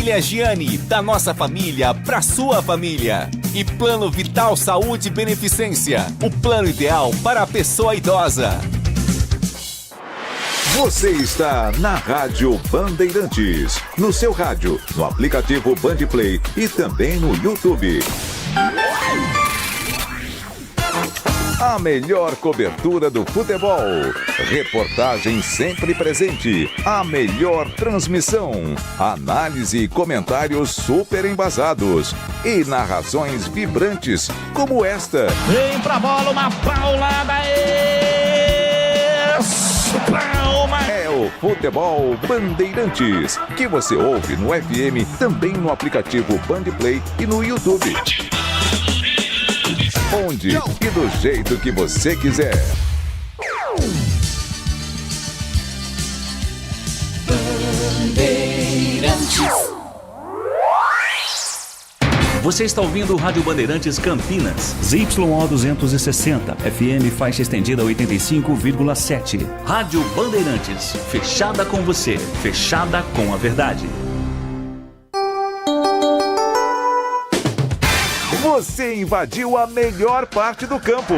Família Giani, da nossa família para sua família. E Plano Vital Saúde e Beneficência, o plano ideal para a pessoa idosa. Você está na Rádio Bandeirantes, no seu rádio, no aplicativo Bandplay e também no YouTube. A melhor cobertura do futebol, reportagem sempre presente, a melhor transmissão, análise e comentários super embasados e narrações vibrantes como esta. Vem pra bola, uma paulada É o Futebol Bandeirantes, que você ouve no FM, também no aplicativo Bandplay e no YouTube. Onde e do jeito que você quiser. Você está ouvindo o Rádio Bandeirantes Campinas, ZYO 260, FM faixa estendida 85,7. Rádio Bandeirantes, fechada com você, fechada com a verdade. Você invadiu a melhor parte do campo.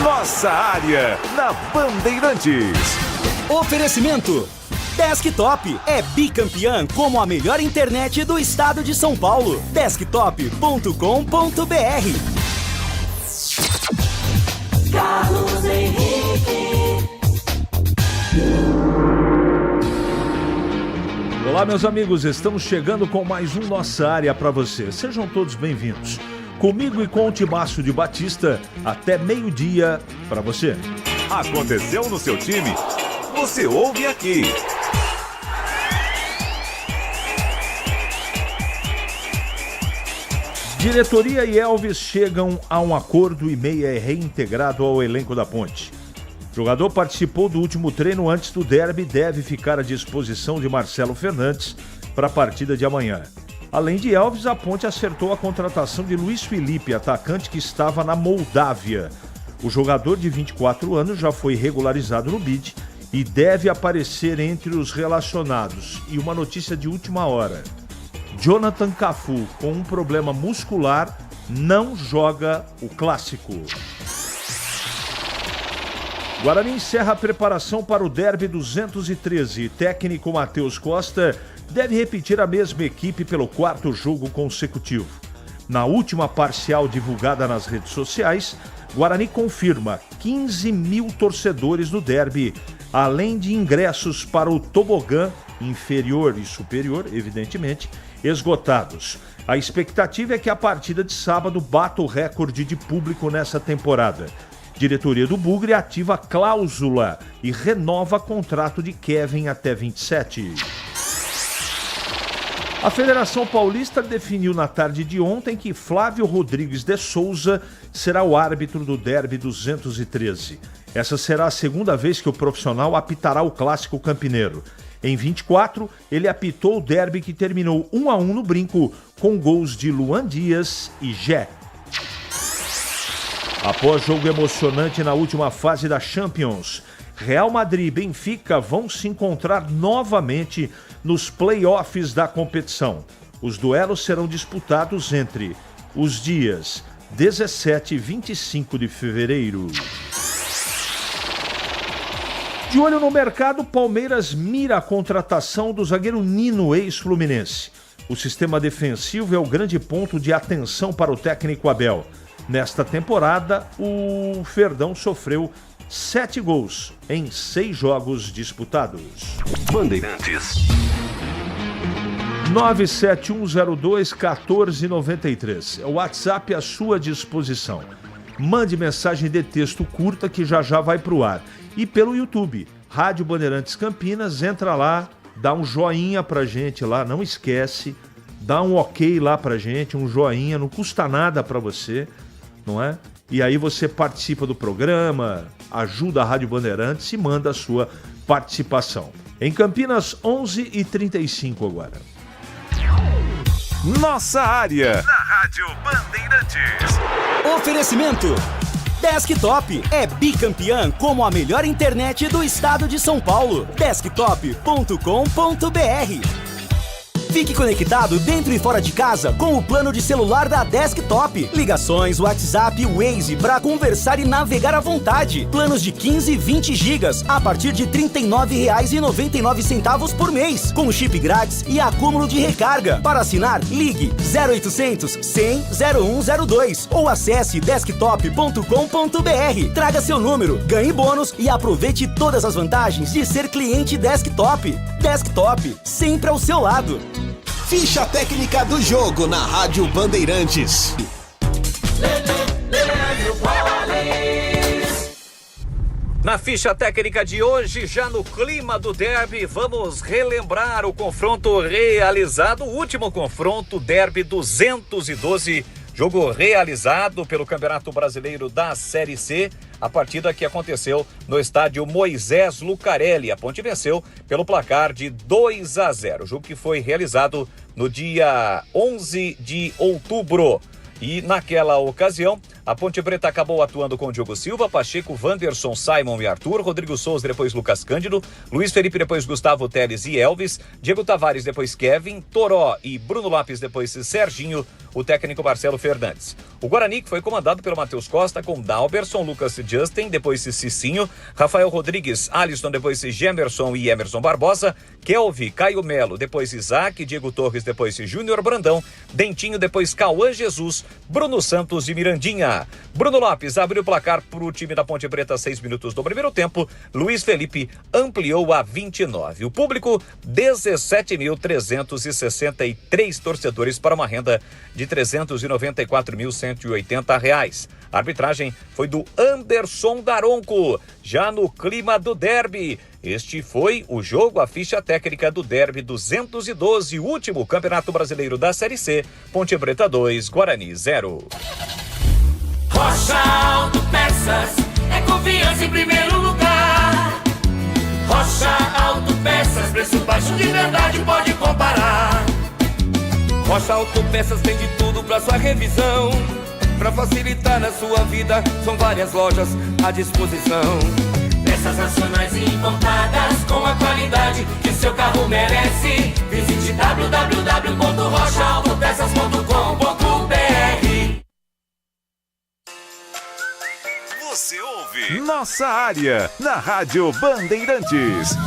Nossa área, na Bandeirantes. Oferecimento Desktop é bicampeã como a melhor internet do estado de São Paulo. Desktop.com.br. Carlos Henrique. Olá, meus amigos, estamos chegando com mais um Nossa Área para você. Sejam todos bem-vindos. Comigo e com o Timácio de Batista, até meio-dia para você. Aconteceu no seu time? Você ouve aqui. Diretoria e Elvis chegam a um acordo e Meia é reintegrado ao elenco da Ponte. O jogador participou do último treino antes do derby e deve ficar à disposição de Marcelo Fernandes para a partida de amanhã. Além de Elvis, a Ponte acertou a contratação de Luiz Felipe, atacante que estava na Moldávia. O jogador de 24 anos já foi regularizado no BID e deve aparecer entre os relacionados. E uma notícia de última hora: Jonathan Cafu, com um problema muscular, não joga o clássico. Guarani encerra a preparação para o derby 213. Técnico Matheus Costa deve repetir a mesma equipe pelo 4º jogo consecutivo. Na última parcial divulgada nas redes sociais, Guarani confirma 15 mil torcedores no derby, além de ingressos para o tobogã inferior e superior, evidentemente, esgotados. A expectativa é que a partida de sábado bata o recorde de público nessa temporada. Diretoria do Bugre ativa cláusula e renova contrato de Kevin até 27. A Federação Paulista definiu na tarde de ontem que Flávio Rodrigues de Souza será o árbitro do derby 213. Essa será a segunda vez que o profissional apitará o clássico campineiro. Em 24, ele apitou o derby que terminou 1-1 no Brinco, com gols de Luan Dias e Jé. Após jogo emocionante na última fase da Champions, Real Madrid e Benfica vão se encontrar novamente nos playoffs da competição. Os duelos serão disputados entre os dias 17 e 25 de fevereiro. De olho no mercado, Palmeiras mira a contratação do zagueiro Nino, ex-Fluminense. O sistema defensivo é o grande ponto de atenção para o técnico Abel. Nesta temporada, o Verdão sofreu 7 gols em 6 jogos disputados. Bandeirantes. 97102-1493. É o WhatsApp à sua disposição. Mande mensagem de texto curta que já vai para o ar. E pelo YouTube, Rádio Bandeirantes Campinas, entra lá, dá um joinha pra gente lá, não esquece, dá um ok lá pra gente, um joinha, não custa nada pra você, não é? E aí você participa do programa, ajuda a Rádio Bandeirantes e manda a sua participação. Em Campinas, 11h35 agora. Nossa área, na Rádio Bandeirantes. Oferecimento Desktop é bicampeã como a melhor internet do estado de São Paulo. Desktop.com.br. Fique conectado dentro e fora de casa com o plano de celular da Desktop. Ligações, WhatsApp e Waze para conversar e navegar à vontade. Planos de 15 e 20 gigas a partir de R$ 39,99 por mês, com chip grátis e acúmulo de recarga. Para assinar, ligue 0800 100 0102 ou acesse desktop.com.br. Traga seu número, ganhe bônus e aproveite todas as vantagens de ser cliente Desktop. Desktop, sempre ao seu lado. Ficha técnica do jogo na Rádio Bandeirantes. Na ficha técnica de hoje, já no clima do derby, vamos relembrar o confronto realizado, o último confronto, derby 212, jogo realizado pelo Campeonato Brasileiro da Série C, a partida que aconteceu no estádio Moisés Lucarelli. A Ponte venceu pelo placar de 2-0, jogo que foi realizado no dia 11 de outubro. E naquela ocasião, a Ponte Preta acabou atuando com Diogo Silva, Pacheco, Wanderson, Simon e Arthur, Rodrigo Souza, depois Lucas Cândido, Luiz Felipe, depois Gustavo Teles e Elvis, Diego Tavares, depois Kevin, Toró e Bruno Lopes, depois Serginho, o técnico Marcelo Fernandes. O Guarani, que foi comandado pelo Matheus Costa, com Dalberson, Lucas Justin, depois Cicinho, Rafael Rodrigues, Alisson, depois Gemerson e Emerson Barbosa, Kelvin, Caio Melo, depois Isaac, Diego Torres, depois Júnior Brandão, Dentinho, depois Cauã Jesus, Bruno Santos e Mirandinha. Bruno Lopes abriu o placar para o time da Ponte Preta 6 minutos do primeiro tempo. Luiz Felipe ampliou a 29. O público, 17.363 torcedores para uma renda de R$ 394.180. A arbitragem foi do Anderson Daronco. Já no clima do derby, este foi o jogo, a ficha técnica do derby 212, o último Campeonato Brasileiro da Série C. Ponte Preta 2, Guarani 0. Rocha Autopeças é confiança em primeiro lugar. Rocha Autopeças, preço baixo de verdade, pode comparar. Rocha Autopeças tem de tudo pra sua revisão. Pra facilitar na sua vida, são várias lojas à disposição. Peças nacionais e importadas com a qualidade que seu carro merece. Visite www.rochaautopeças.com.br. Você ouve Nossa Área na Rádio Bandeirantes.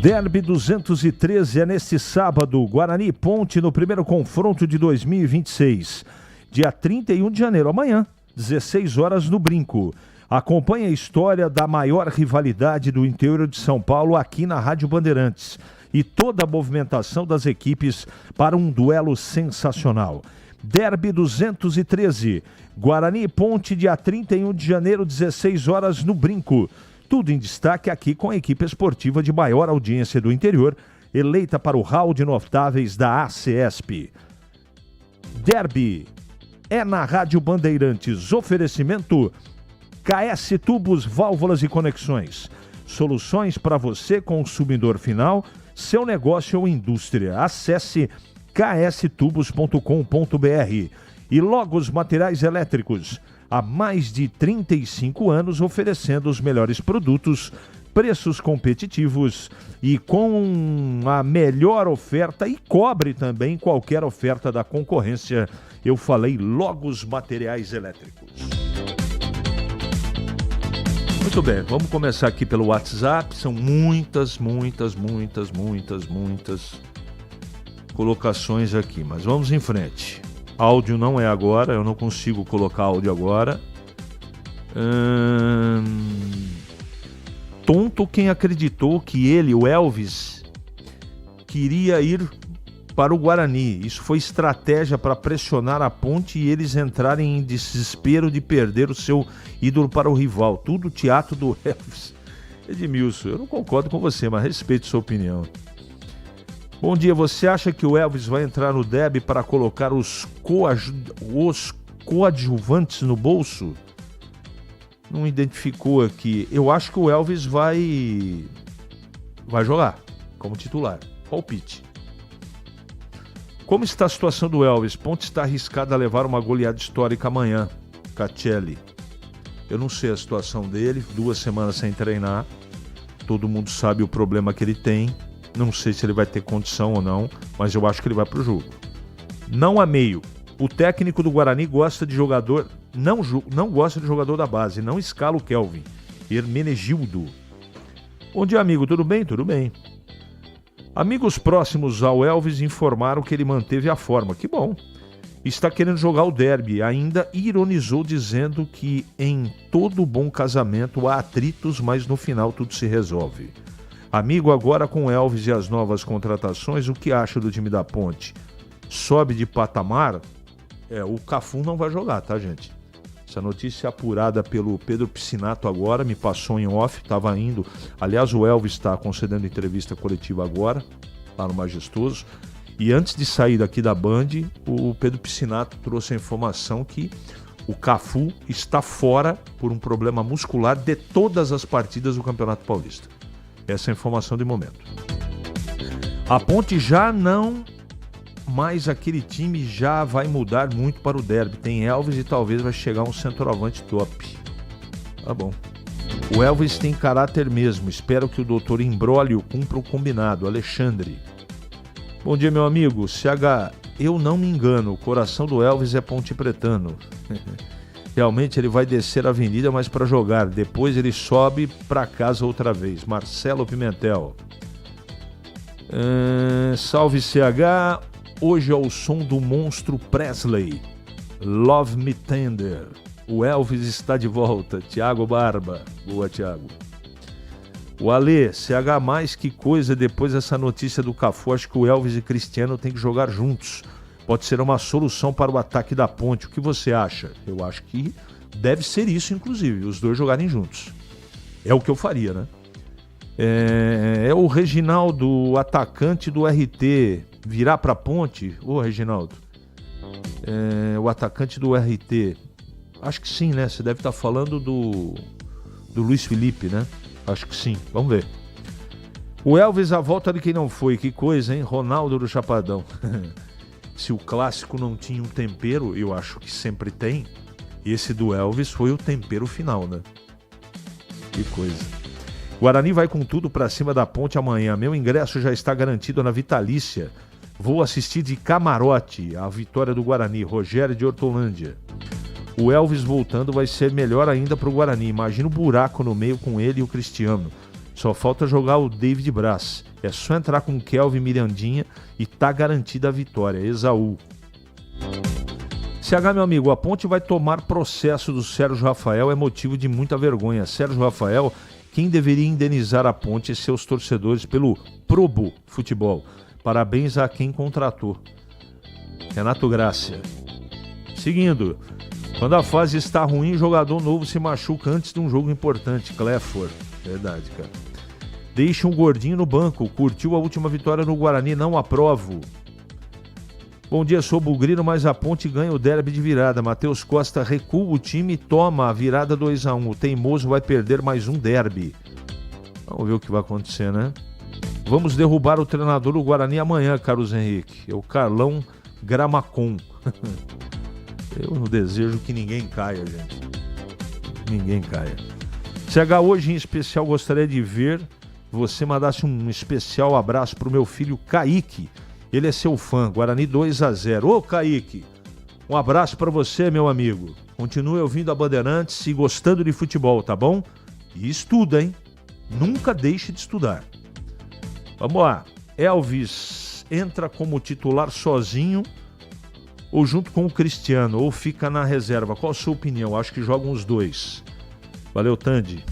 Derby 213 é neste sábado, Guarani e Ponte no primeiro confronto de 2026. Dia 31 de janeiro, amanhã, 16 horas no Brinco. Acompanhe a história da maior rivalidade do interior de São Paulo aqui na Rádio Bandeirantes. E toda a movimentação das equipes para um duelo sensacional. Derby 213, Guarani e Ponte, dia 31 de janeiro, 16 horas no Brinco. Tudo em destaque aqui com a equipe esportiva de maior audiência do interior, eleita para o hall de notáveis da ACESP. Derby é na Rádio Bandeirantes. Oferecimento KS Tubos, Válvulas e Conexões. Soluções para você, consumidor final, seu negócio ou indústria. Acesse kstubos.com.br. E Logos Materiais Elétricos. Há mais de 35 anos oferecendo os melhores produtos, preços competitivos e com a melhor oferta, e cobre também qualquer oferta da concorrência. Eu falei Logos Materiais Elétricos. Muito bem, vamos começar aqui pelo WhatsApp. São muitas colocações aqui, mas vamos em frente. Áudio não é agora, eu não consigo colocar áudio agora. Tonto quem acreditou que ele, o Elvis, queria ir para o Guarani. Isso foi estratégia para pressionar a Ponte e eles entrarem em desespero de perder o seu ídolo para o rival. Tudo teatro do Elvis. Edmilson, eu não concordo com você, mas respeito sua opinião. Bom dia, você acha que o Elvis vai entrar no derby para colocar os coadjuvantes no bolso? Não identificou aqui. Eu acho que o Elvis vai jogar como titular. Palpite. Como está a situação do Elvis? Ponte está arriscada a levar uma goleada histórica amanhã. Catelli. Eu não sei a situação dele, 2 semanas sem treinar. Todo mundo sabe o problema que ele tem. Não sei se ele vai ter condição ou não, mas eu acho que ele vai pro jogo. Não há meio. O técnico do Guarani gosta de jogador, não gosta de jogador da base, não escala o Kelvin. Hermenegildo. Bom dia, amigo, tudo bem? Tudo bem. Amigos próximos ao Elvis informaram que ele manteve a forma. Que bom. Está querendo jogar o derby. Ainda ironizou dizendo que em todo bom casamento há atritos, mas no final tudo se resolve. Amigo, agora com o Elvis e as novas contratações, o que acha do time da Ponte? Sobe de patamar? O Cafu não vai jogar, tá, gente? Essa notícia apurada pelo Pedro Piscinato agora, me passou em off, estava indo. Aliás, o Elvis está concedendo entrevista coletiva agora, lá no Majestoso. E antes de sair daqui da Band, o Pedro Piscinato trouxe a informação que o Cafu está fora por um problema muscular de todas as partidas do Campeonato Paulista. Essa é a informação de momento. A Ponte já não... Mas aquele time já vai mudar muito para o derby. Tem Elvis e talvez vai chegar um centroavante top. Tá bom. O Elvis tem caráter mesmo. Espero que o doutor Imbróglio cumpra o combinado. Alexandre. Bom dia, meu amigo. CH, eu não me engano. O coração do Elvis é Ponte Pretano. Realmente ele vai descer a avenida, mas para jogar. Depois ele sobe para casa outra vez. Marcelo Pimentel. Salve, CH. Hoje é o som do monstro Presley. Love Me Tender. O Elvis está de volta. Thiago Barba. Boa, Thiago. O Alê, CH, mais que coisa depois dessa notícia do Cafu. Acho que o Elvis e Cristiano têm que jogar juntos. Pode ser uma solução para o ataque da Ponte. O que você acha? Eu acho que deve ser isso, inclusive. Os dois jogarem juntos. É o que eu faria, né? É o Reginaldo, o atacante do RT, virar pra Ponte? Ô, Reginaldo, o atacante do RT, acho que sim, né? Você deve estar falando do Luiz Felipe, né? Acho que sim, vamos ver. O Elvis, a volta de quem não foi, que coisa, hein? Ronaldo do Chapadão. Se o clássico não tinha um tempero, eu acho que sempre tem, esse do Elvis foi o tempero final, né? Que coisa. Guarani vai com tudo pra cima da Ponte amanhã. Meu ingresso já está garantido na Vitalícia. Vou assistir de camarote a vitória do Guarani. Rogério de Hortolândia. O Elvis voltando vai ser melhor ainda pro Guarani. Imagina o buraco no meio com ele e o Cristiano. Só falta jogar o David Braz. É só entrar com o Kelvin Mirandinha e tá garantida a vitória. Esaú. CH, meu amigo, a Ponte vai tomar processo do Sérgio Rafael. É motivo de muita vergonha. Sérgio Rafael... Quem deveria indenizar a Ponte e seus torcedores pelo Probo Futebol? Parabéns a quem contratou. Renato Grácia. Seguindo. Quando a fase está ruim, jogador novo se machuca antes de um jogo importante. Cléfor. Verdade, cara. Deixa um gordinho no banco. Curtiu a última vitória no Guarani. Não aprovo. Bom dia, sou bugrino, mas a Ponte ganha o derby de virada. Matheus Costa recua o time e toma a virada 2-1. O teimoso vai perder mais um derby. Vamos ver o que vai acontecer, né? Vamos derrubar o treinador do Guarani amanhã, Carlos Henrique. É o Carlão Gramacon. Eu não desejo que ninguém caia, gente. Ninguém caia. CH, hoje em especial gostaria de ver você mandasse um especial abraço para o meu filho Kaique. Ele é seu fã, Guarani 2-0. Ô, Kaique, um abraço para você, meu amigo. Continue ouvindo a Bandeirantes e gostando de futebol, tá bom? E estuda, hein? Nunca deixe de estudar. Vamos lá. Elvis entra como titular sozinho ou junto com o Cristiano, ou fica na reserva? Qual a sua opinião? Acho que jogam os dois. Valeu, Tandy.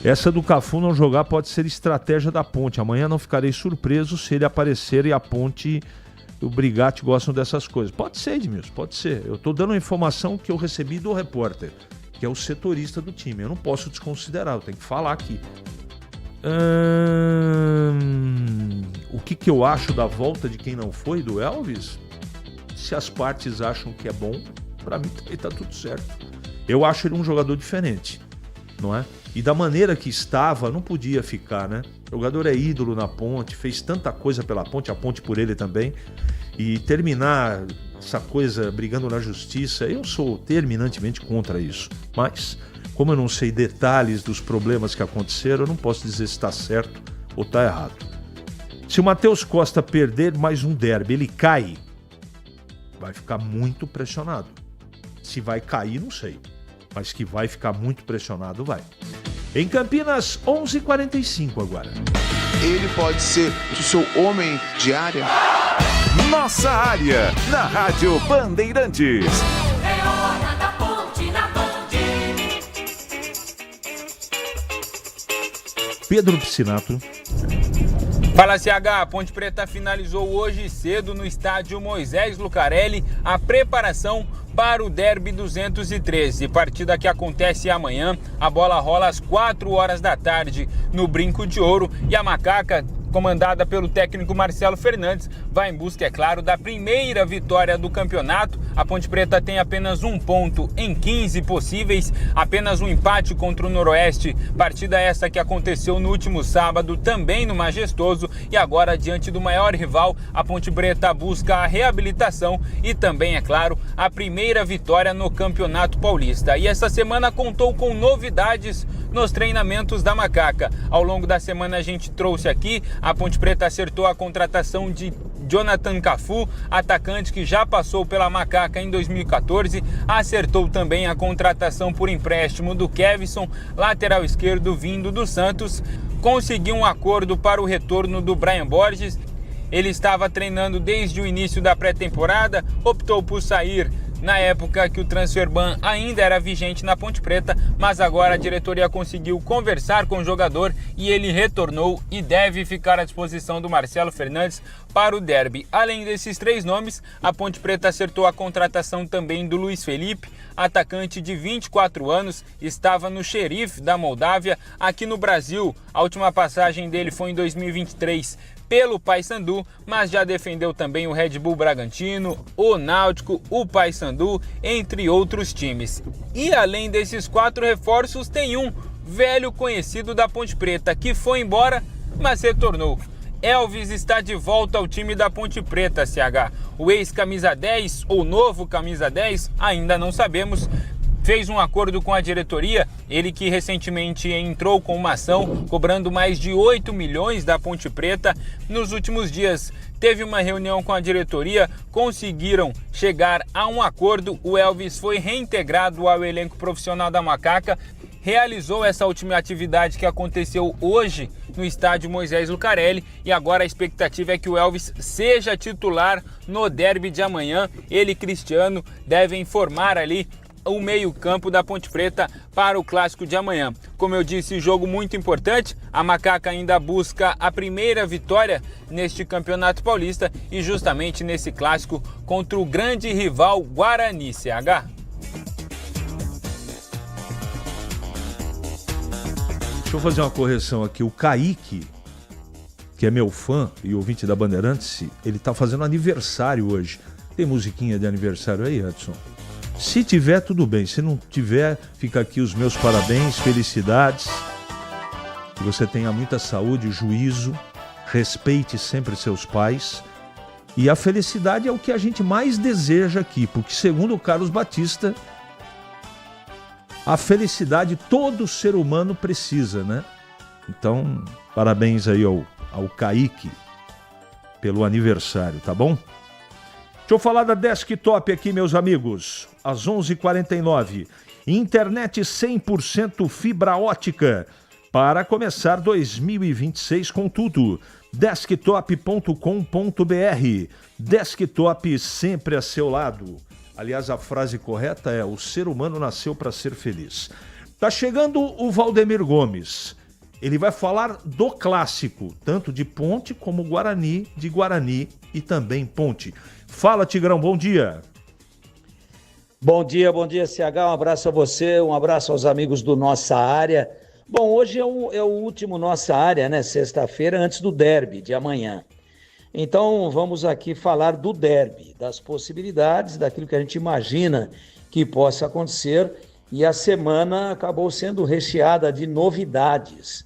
Essa do Cafu não jogar pode ser estratégia da Ponte. Amanhã não ficarei surpreso se ele aparecer e a Ponte e o Brigatti gostam dessas coisas. Pode ser, Edmilson, pode ser. Eu estou dando a informação que eu recebi do repórter, que é o setorista do time. Eu não posso desconsiderar, eu tenho que falar aqui. O que eu acho da volta de quem não foi, do Elvis? Se as partes acham que é bom, para mim também tá tudo certo. Eu acho ele um jogador diferente, não é? E da maneira que estava, não podia ficar, né? O jogador é ídolo na Ponte, fez tanta coisa pela Ponte, a Ponte por ele também. e terminar essa coisa brigando na justiça, eu sou terminantemente contra isso. Mas, como eu não sei detalhes dos problemas que aconteceram, eu não posso dizer se está certo ou está errado. Se o Matheus Costa perder mais um derby, ele cai, vai ficar muito pressionado. Se vai cair, não sei. Mas que vai ficar muito pressionado, vai. Em Campinas, 11h45 agora. Ele pode ser o seu homem de área? Nossa área, na Rádio Bandeirantes. É hora da Ponte na Band. Pedro Piscinato. Fala, CH, a Ponte Preta finalizou hoje cedo no estádio Moisés Lucarelli a preparação para o Derby 213, partida que acontece amanhã. A bola rola às 4 horas da tarde no Brinco de Ouro e a Macaca, comandada pelo técnico Marcelo Fernandes, vai em busca, é claro, da primeira vitória do campeonato. A Ponte Preta tem apenas um ponto em 15 possíveis, apenas um empate contra o Noroeste, partida essa que aconteceu no último sábado, também no Majestoso, e agora, diante do maior rival, a Ponte Preta busca a reabilitação e também, é claro, a primeira vitória no Campeonato Paulista. E essa semana contou com novidades nos treinamentos da Macaca. Ao longo da semana a gente trouxe aqui, a Ponte Preta acertou a contratação de Jonathan Cafu, atacante que já passou pela Macaca em 2014, acertou também a contratação por empréstimo do Kevson, lateral esquerdo vindo do Santos, conseguiu um acordo para o retorno do Brian Borges. Ele estava treinando desde o início da pré-temporada, optou por sair na época que o transfer ban ainda era vigente na Ponte Preta, mas agora a diretoria conseguiu conversar com o jogador e ele retornou e deve ficar à disposição do Marcelo Fernandes para o derby. Além desses 3 nomes, a Ponte Preta acertou a contratação também do Luiz Felipe, atacante de 24 anos, estava no Sheriff da Moldávia, aqui no Brasil. A última passagem dele foi em 2023 pelo Paysandu, mas já defendeu também o Red Bull Bragantino, o Náutico, o Paysandu, entre outros times. E além desses 4 reforços, tem um velho conhecido da Ponte Preta que foi embora, mas retornou. Elvis está de volta ao time da Ponte Preta, CH. O ex-camisa 10 ou novo camisa 10, ainda não sabemos, fez um acordo com a diretoria, ele que recentemente entrou com uma ação cobrando mais de 8 milhões da Ponte Preta. Nos últimos dias teve uma reunião com a diretoria, conseguiram chegar a um acordo, o Elvis foi reintegrado ao elenco profissional da Macaca, realizou essa última atividade que aconteceu hoje no estádio Moisés Lucarelli e agora a expectativa é que o Elvis seja titular no derby de amanhã. Ele e Cristiano devem formar ali o meio-campo da Ponte Preta para o clássico de amanhã. Como eu disse, jogo muito importante. A Macaca ainda busca a primeira vitória neste Campeonato Paulista e justamente nesse clássico contra o grande rival Guarani, CH. Deixa eu fazer uma correção aqui. O Kaique, que é meu fã e ouvinte da Bandeirantes, ele tá fazendo aniversário hoje. Tem musiquinha de aniversário aí, Edson? Se tiver, tudo bem. Se não tiver, fica aqui os meus parabéns, felicidades. Que você tenha muita saúde, juízo, respeite sempre seus pais. E a felicidade é o que a gente mais deseja aqui, porque segundo o Carlos Batista, a felicidade todo ser humano precisa, né? Então, parabéns aí ao Kaique pelo aniversário, tá bom? Deixa eu falar da Desktop aqui, meus amigos. Às 11h49. Internet 100% fibra ótica. Para começar 2026 com tudo. Desktop.com.br. Desktop sempre a seu lado. Aliás, a frase correta é: o ser humano nasceu para ser feliz. Tá chegando o Valdemir Gomes. Ele vai falar do clássico, tanto de Ponte como Guarani, de Guarani e também Ponte. Fala, Tigrão, bom dia. Bom dia, CH, um abraço a você, um abraço aos amigos do Nossa Área. Bom, hoje é o último Nossa Área, né, sexta-feira, antes do derby de amanhã. Então, vamos aqui falar do derby, das possibilidades, daquilo que a gente imagina que possa acontecer, e a semana acabou sendo recheada de novidades.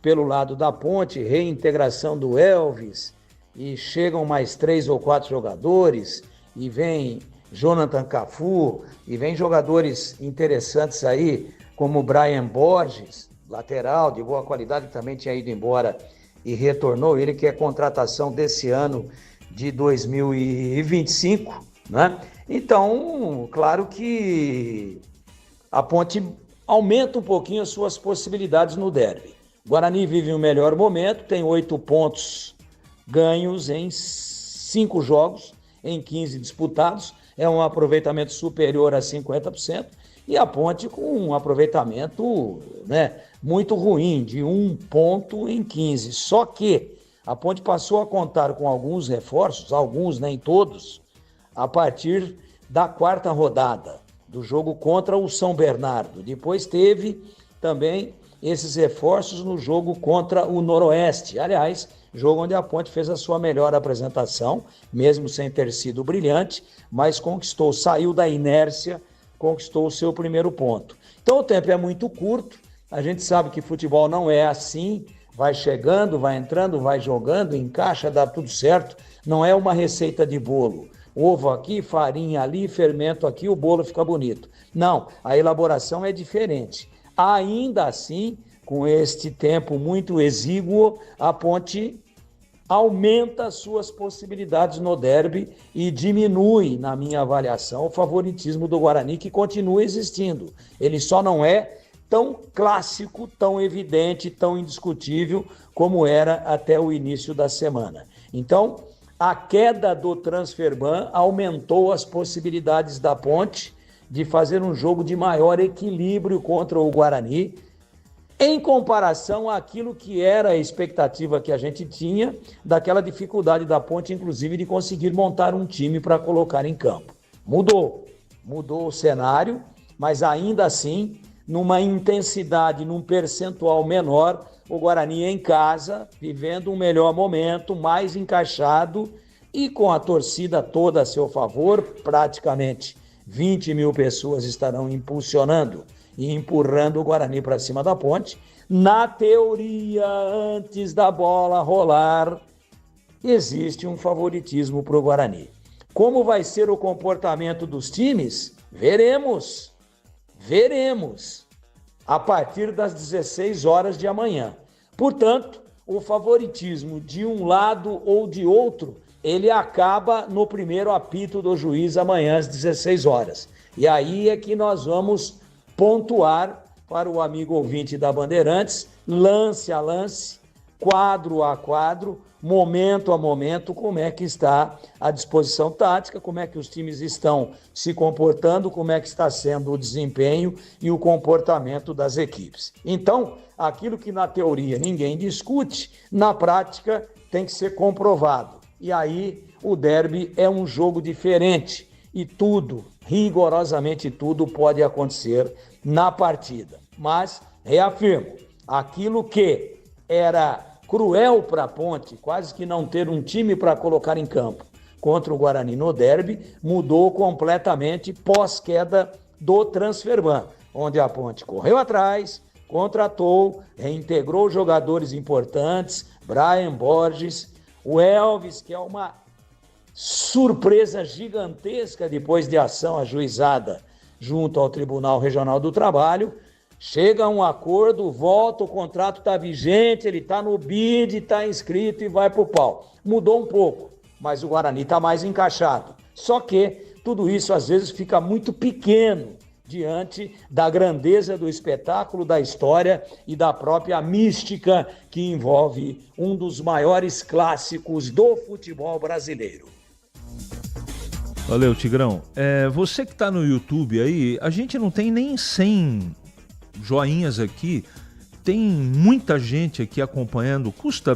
Pelo lado da Ponte, reintegração do Elvis, e chegam mais 3 ou 4 jogadores, e vem Jonathan Cafu, e vem jogadores interessantes aí, como o Brian Borges, lateral de boa qualidade, que também tinha ido embora e retornou, ele que é contratação desse ano de 2025, né? Então, claro que a Ponte aumenta um pouquinho as suas possibilidades no derby. Guarani vive um melhor momento, tem 8 pontos ganhos em 5 jogos, em 15 disputados, é um aproveitamento superior a 50%, e a Ponte com um aproveitamento, né, muito ruim, de 1 ponto em 15. Só que a Ponte passou a contar com alguns reforços, alguns, nem todos, a partir da 4ª rodada do jogo contra o São Bernardo. Depois teve também esses reforços no jogo contra o Noroeste. Aliás, jogo onde a Ponte fez a sua melhor apresentação, mesmo sem ter sido brilhante, mas conquistou, saiu da inércia, conquistou o seu primeiro ponto. Então o tempo é muito curto, a gente sabe que futebol não é assim, vai chegando, vai entrando, vai jogando, encaixa, dá tudo certo, não é uma receita de bolo. Ovo aqui, farinha ali, fermento aqui, o bolo fica bonito. Não, a elaboração é diferente. Ainda assim, com este tempo muito exíguo, a Ponte aumenta as suas possibilidades no derby e diminui, na minha avaliação, o favoritismo do Guarani, que continua existindo. Ele só não é tão clássico, tão evidente, tão indiscutível como era até o início da semana. Então, a queda do Transferban aumentou as possibilidades da Ponte de fazer um jogo de maior equilíbrio contra o Guarani, em comparação àquilo que era a expectativa que a gente tinha, daquela dificuldade da Ponte, inclusive, de conseguir montar um time para colocar em campo. Mudou o cenário, mas ainda assim, numa intensidade, num percentual menor, o Guarani em casa, vivendo um melhor momento, mais encaixado e com a torcida toda a seu favor, praticamente 20 mil pessoas estarão impulsionando e empurrando o Guarani para cima da Ponte. Na teoria, antes da bola rolar, existe um favoritismo para o Guarani. Como vai ser o comportamento dos times? Veremos a partir das 16 horas de amanhã. Portanto, o favoritismo de um lado ou de outro, ele acaba no primeiro apito do juiz amanhã às 16 horas. E aí é que nós vamos pontuar para o amigo ouvinte da Bandeirantes, lance a lance, quadro a quadro, momento a momento, como é que está a disposição tática, como é que os times estão se comportando, como é que está sendo o desempenho e o comportamento das equipes. Então, aquilo que na teoria ninguém discute, na prática tem que ser comprovado. E aí o derby é um jogo diferente e tudo, rigorosamente tudo, pode acontecer na partida. Mas, reafirmo, aquilo que era cruel para a Ponte, quase que não ter um time para colocar em campo contra o Guarani no derby, mudou completamente pós-queda do Transferban, onde a Ponte correu atrás, contratou, reintegrou jogadores importantes, Brian Borges, o Elvis, que é uma surpresa gigantesca depois de ação ajuizada junto ao Tribunal Regional do Trabalho. Chega a um acordo, volta, o contrato está vigente, ele está no bid, está inscrito e vai para o pau. Mudou um pouco, mas o Guarani está mais encaixado. Só que tudo isso às vezes fica muito pequeno diante da grandeza do espetáculo, da história e da própria mística que envolve um dos maiores clássicos do futebol brasileiro. Valeu, Tigrão. Você que está no YouTube aí, a gente não tem nem 100 joinhas aqui, tem muita gente aqui acompanhando. Custa,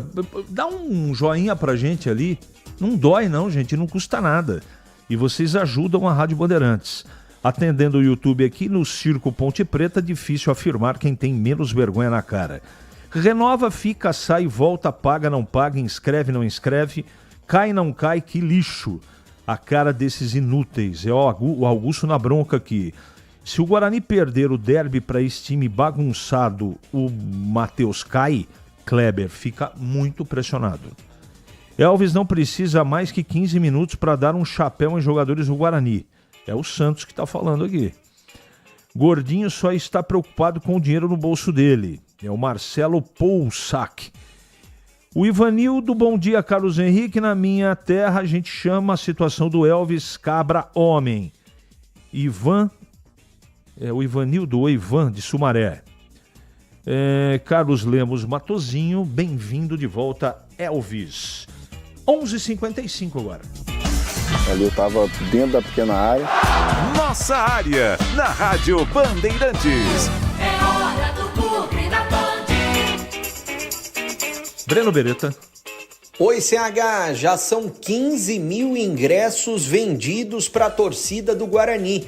dá um joinha pra gente ali, não dói não, gente, não custa nada. E vocês ajudam a Rádio Bandeirantes. Atendendo o YouTube aqui no Circo Ponte Preta, difícil afirmar quem tem menos vergonha na cara. Renova, fica, sai, volta, paga, não paga, inscreve, não inscreve, cai, não cai, que lixo. A cara desses inúteis. É o Augusto na bronca aqui. Se o Guarani perder o derby para esse time bagunçado, o Matheus cai, Kleber fica muito pressionado. Elvis não precisa mais que 15 minutos para dar um chapéu em jogadores do Guarani. É o Santos que está falando aqui. Gordinho só está preocupado com o dinheiro no bolso dele. É o Marcelo Poussac. O Ivanildo, bom dia, Carlos Henrique. Na minha terra a gente chama a situação do Elvis Cabra Homem. O Ivanildo ou Ivan de Sumaré. Carlos Lemos Matozinho, bem-vindo de volta, Elvis. 11h55 agora. Ali eu tava dentro da pequena área. Nossa área, na Rádio Bandeirantes. É hora do Bugre da Band. Breno Beretta. Oi, CH, já são 15 mil ingressos vendidos para a torcida do Guarani.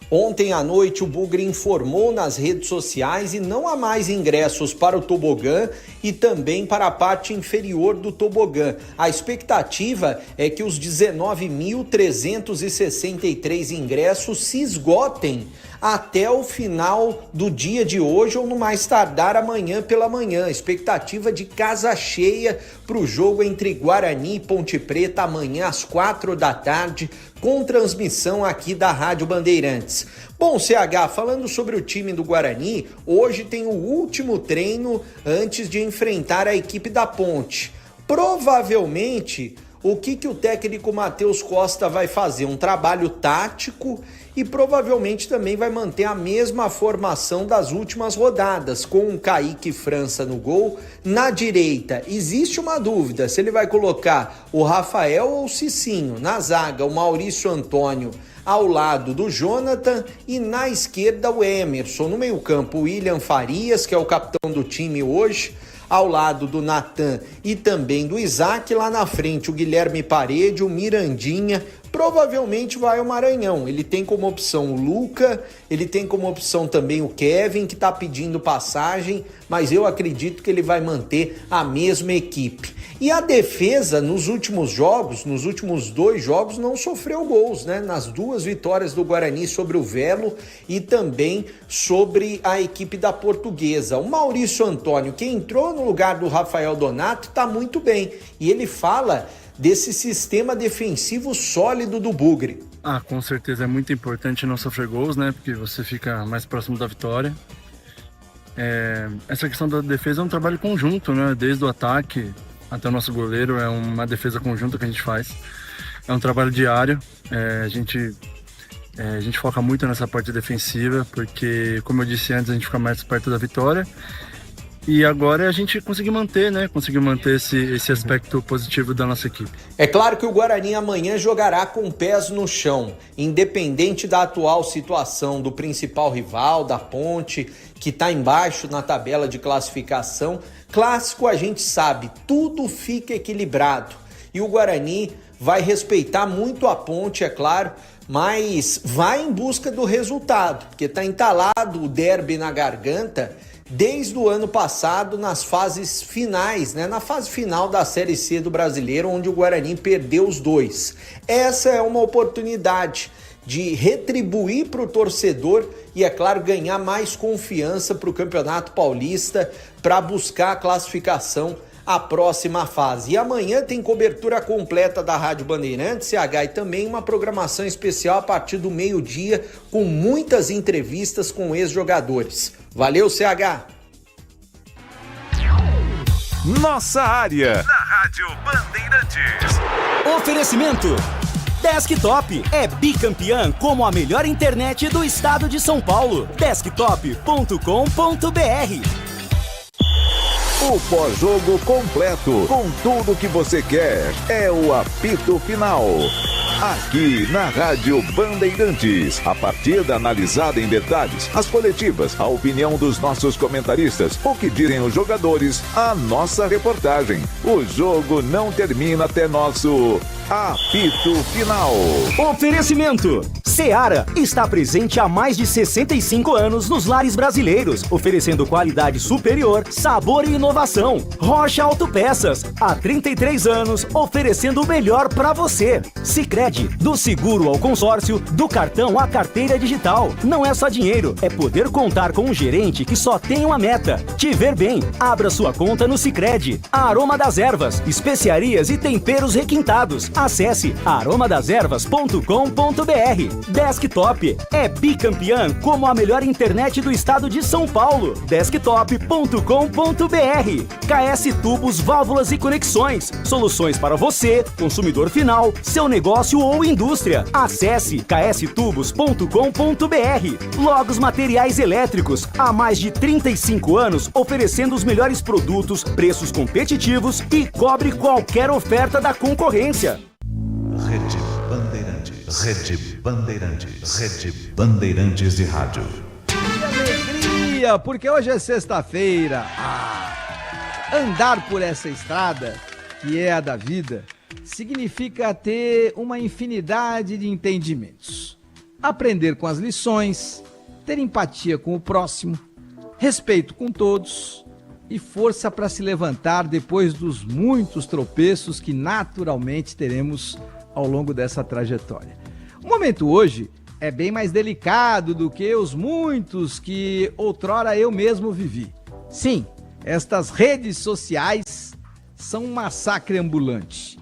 Ontem à noite o Bugre informou nas redes sociais e não há mais ingressos para o tobogã e também para a parte inferior do tobogã. A expectativa é que os 19.363 ingressos se esgotem até o final do dia de hoje ou no mais tardar amanhã pela manhã. Expectativa de casa cheia para o jogo entre Guarani e Ponte Preta amanhã às 4 da tarde, com transmissão aqui da Rádio Bandeirantes. Bom, CH, falando sobre o time do Guarani, hoje tem o último treino antes de enfrentar a equipe da Ponte. Provavelmente, o que o técnico Matheus Costa vai fazer? Um trabalho tático e provavelmente também vai manter a mesma formação das últimas rodadas, com o Kaique França no gol. Na direita, existe uma dúvida se ele vai colocar o Rafael ou o Cicinho. Na zaga, o Maurício Antônio ao lado do Jonathan e na esquerda o Emerson. No meio-campo, o William Farias, que é o capitão do time hoje, ao lado do Natan e também do Isaac. Lá na frente, o Guilherme Parede, o Mirandinha. Provavelmente vai o Maranhão. Ele tem como opção o Luca, ele tem como opção também o Kevin, que está pedindo passagem, mas eu acredito que ele vai manter a mesma equipe. E a defesa, nos últimos jogos, nos últimos 2 jogos, não sofreu gols, né? Nas 2 vitórias do Guarani sobre o Velo e também sobre a equipe da Portuguesa. O Maurício Antônio, que entrou no lugar do Rafael Donato, está muito bem. E ele fala desse sistema defensivo sólido do Bugre. Com certeza é muito importante não sofrer gols, né? Porque você fica mais próximo da vitória. Essa questão da defesa é um trabalho conjunto, né? Desde o ataque até o nosso goleiro, é uma defesa conjunta que a gente faz. É um trabalho diário. A gente foca muito nessa parte defensiva, porque, como eu disse antes, a gente fica mais perto da vitória. E agora a gente conseguiu manter, né? Conseguiu manter esse aspecto positivo da nossa equipe. É claro que o Guarani amanhã jogará com pés no chão, independente da atual situação do principal rival, da Ponte, que está embaixo na tabela de classificação. Clássico, a gente sabe, tudo fica equilibrado. E o Guarani vai respeitar muito a Ponte, é claro, mas vai em busca do resultado, porque está entalado o derby na garganta desde o ano passado, nas fases finais, né? Na fase final da Série C do Brasileiro, onde o Guarani perdeu os 2. Essa é uma oportunidade de retribuir para o torcedor e, é claro, ganhar mais confiança para o Campeonato Paulista, para buscar a classificação à próxima fase. E amanhã tem cobertura completa da Rádio Bandeirantes, CH, e também uma programação especial a partir do meio-dia, com muitas entrevistas com ex-jogadores. Valeu, CH! Nossa área, na Rádio Bandeirantes. Oferecimento Desktop é bicampeã como a melhor internet do estado de São Paulo. Desktop.com.br. O pós-jogo completo, com tudo que você quer, é o apito final. Aqui na Rádio Bandeirantes, a partida analisada em detalhes, as coletivas, a opinião dos nossos comentaristas, o que dizem os jogadores, a nossa reportagem. O jogo não termina até nosso apito final. Oferecimento Seara está presente há mais de 65 anos nos lares brasileiros, oferecendo qualidade superior, sabor e inovação. Rocha Autopeças, há 33 anos, oferecendo o melhor para você. Sicredi, Sicredi, do seguro ao consórcio, do cartão à carteira digital. Não é só dinheiro, é poder contar com um gerente que só tem uma meta: te ver bem. Abra sua conta no Sicredi. Aroma das Ervas, especiarias e temperos requintados. Acesse aromadeservas.com.br. Desktop é bicampeã como a melhor internet do estado de São Paulo. Desktop.com.br. KS Tubos, Válvulas e Conexões. Soluções para você, consumidor final, seu negócio ou indústria. Acesse kstubos.com.br. Logos Materiais Elétricos. Há mais de 35 anos oferecendo os melhores produtos, preços competitivos e cobre qualquer oferta da concorrência. Rede Bandeirantes. Rede Bandeirantes. Rede Bandeirantes de Rádio. Que alegria, porque hoje é sexta-feira. Andar por essa estrada, que é a da vida, significa ter uma infinidade de entendimentos. Aprender com as lições, ter empatia com o próximo, respeito com todos e força para se levantar depois dos muitos tropeços que naturalmente teremos ao longo dessa trajetória. O momento hoje é bem mais delicado do que os muitos que outrora eu mesmo vivi. Sim, estas redes sociais são um massacre ambulante,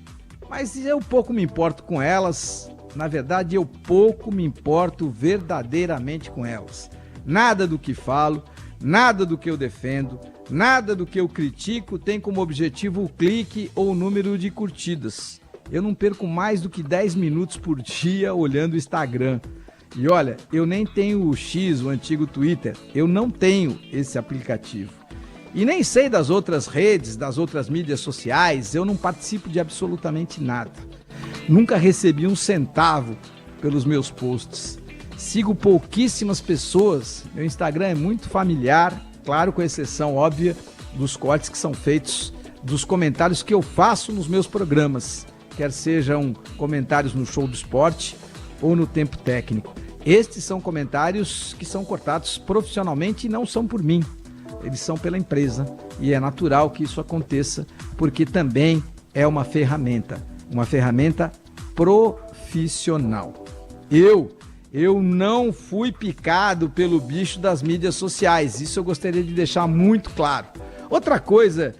mas eu pouco me importo com elas. Na verdade, eu pouco me importo verdadeiramente com elas. Nada do que falo, nada do que eu defendo, nada do que eu critico tem como objetivo o clique ou o número de curtidas. Eu não perco mais do que 10 minutos por dia olhando o Instagram. E olha, eu nem tenho o X, o antigo Twitter. Eu não tenho esse aplicativo. E nem sei das outras redes, das outras mídias sociais. Eu não participo de absolutamente nada. Nunca recebi um centavo pelos meus posts. Sigo pouquíssimas pessoas. Meu Instagram é muito familiar, claro, com exceção óbvia dos cortes que são feitos, dos comentários que eu faço nos meus programas, quer sejam comentários no Show do Esporte ou no Tempo Técnico. Estes são comentários que são cortados profissionalmente e não são por mim. Eles são pela empresa e é natural que isso aconteça, porque também é uma ferramenta profissional. Eu não fui picado pelo bicho das mídias sociais, isso eu gostaria de deixar muito claro. Outra coisa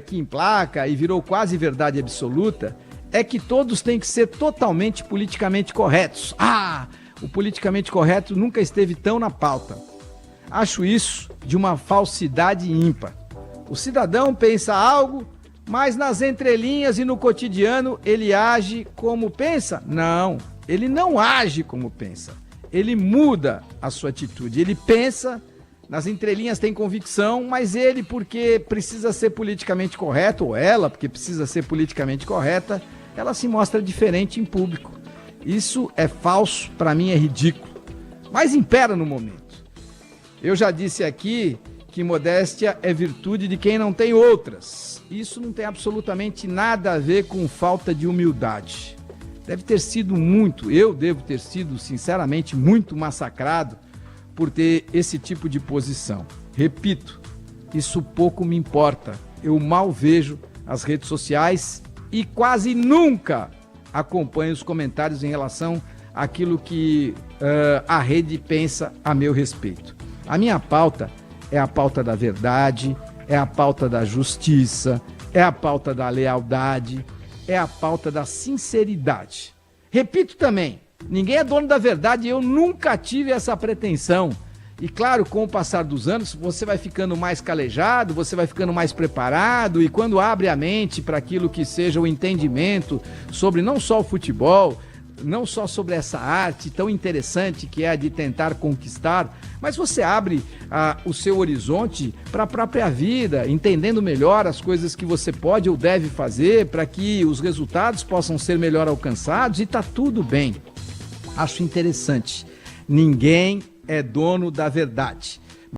que emplaca e virou quase verdade absoluta é que todos têm que ser totalmente politicamente corretos. O politicamente correto nunca esteve tão na pauta. Acho isso de uma falsidade ímpar. O cidadão pensa algo, mas nas entrelinhas e no cotidiano ele age como pensa? Não, ele não age como pensa. Ele muda a sua atitude. Ele pensa, nas entrelinhas tem convicção, mas ele, porque precisa ser politicamente correto, ou ela, porque precisa ser politicamente correta, ela se mostra diferente em público. Isso é falso, para mim é ridículo, mas impera no momento. Eu já disse aqui que modéstia é virtude de quem não tem outras. Isso não tem absolutamente nada a ver com falta de humildade. Eu devo ter sido, sinceramente, muito massacrado por ter esse tipo de posição. Repito, isso pouco me importa. Eu mal vejo as redes sociais e quase nunca acompanho os comentários em relação àquilo que a rede pensa a meu respeito. A minha pauta é a pauta da verdade, é a pauta da justiça, é a pauta da lealdade, é a pauta da sinceridade. Repito também, ninguém é dono da verdade e eu nunca tive essa pretensão. E claro, com o passar dos anos, você vai ficando mais calejado, você vai ficando mais preparado e quando abre a mente para aquilo que seja o entendimento sobre não só o futebol, não só sobre essa arte tão interessante que é a de tentar conquistar, mas você abre o seu horizonte para a própria vida, entendendo melhor as coisas que você pode ou deve fazer para que os resultados possam ser melhor alcançados e está tudo bem. Acho interessante. Ninguém é dono da verdade.